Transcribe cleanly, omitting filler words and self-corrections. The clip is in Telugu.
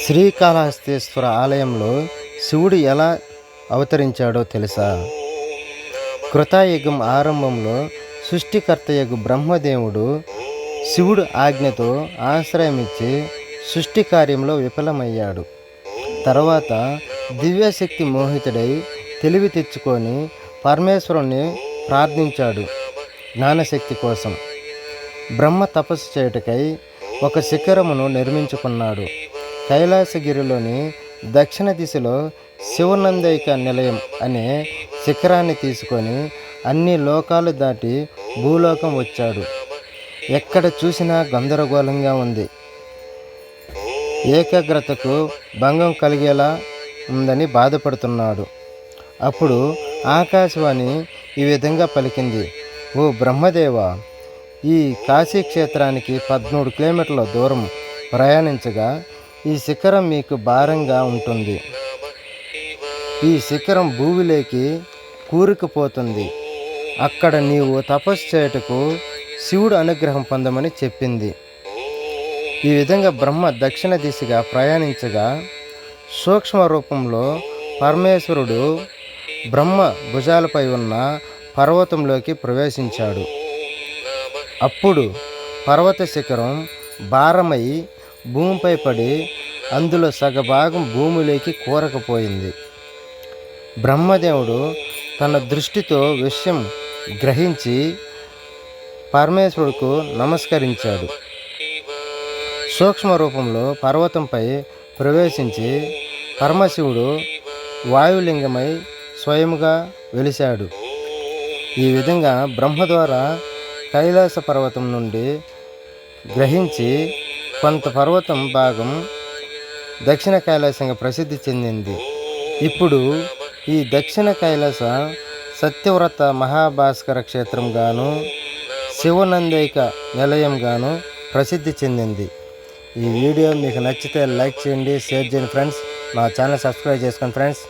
శ్రీకాళహస్తీశ్వర ఆలయంలో శివుడు ఎలా అవతరించాడో తెలుసా? కృతాయుగం ఆరంభంలో సృష్టికర్తయగు బ్రహ్మదేవుడు శివుడు ఆజ్ఞతో ఆశ్రయమిచ్చి సృష్టి కార్యంలో విఫలమయ్యాడు. తర్వాత దివ్యశక్తి మోహితుడై తెలివి తెచ్చుకొని పరమేశ్వరుణ్ణి ప్రార్థించాడు జ్ఞానశక్తి కోసం. బ్రహ్మ తపస్సు చేయుటకై ఒక శిఖరమును నిర్మించుకున్నాడు. కైలాసగిరిలోని దక్షిణ దిశలో శివనందైక నిలయం అనే శిఖరాన్ని తీసుకొని అన్ని లోకాలు దాటి భూలోకం వచ్చాడు. ఎక్కడ చూసినా గందరగోళంగా ఉంది. ఏకాగ్రతకు భంగం కలిగేలా ఉందని బాధపడుతున్నాడు. అప్పుడు ఆకాశవాణి ఈ విధంగా పలికింది: ఓ బ్రహ్మదేవ, ఈ కాశీ క్షేత్రానికి 13 కిలోమీటర్ల దూరం ప్రయాణించగా ఈ శిఖరం మీకు భారంగా ఉంటుంది. ఈ శిఖరం భూమిలోకి కూరుకుపోతుంది. అక్కడ నీవు తపస్సు చేయుటకు శివుడు అనుగ్రహం పొందమని చెప్పింది. ఈ విధంగా బ్రహ్మ దక్షిణ దిశగా ప్రయాణించగా సూక్ష్మ రూపంలో పరమేశ్వరుడు బ్రహ్మ భుజాలపై ఉన్న పర్వతంలోకి ప్రవేశించాడు. అప్పుడు పర్వత శిఖరం భారమై భూమిపై పడి అందులో సగభాగం భూమిలోకి కూరకపోయింది. బ్రహ్మదేవుడు తన దృష్టితో విషయం గ్రహించి పరమేశ్వరుడుకు నమస్కరించాడు. సూక్ష్మ రూపంలో పర్వతంపై ప్రవేశించి పరమశివుడు వాయులింగమై స్వయముగా వెలిశాడు. ఈ విధంగా బ్రహ్మ ద్వారా కైలాస పర్వతం నుండి గ్రహించి కొంత పర్వతం భాగం దక్షిణ కైలాసంగా ప్రసిద్ధి చెందింది. ఇప్పుడు ఈ దక్షిణ కైలాస సత్యవ్రత మహాభాస్కర క్షేత్రంగాను శివనందైక నిలయంగాను ప్రసిద్ధి చెందింది. ఈ వీడియో మీకు నచ్చితే లైక్ చేయండి, షేర్ చేయండి ఫ్రెండ్స్. మా ఛానల్ సబ్స్క్రైబ్ చేసుకోండి ఫ్రెండ్స్.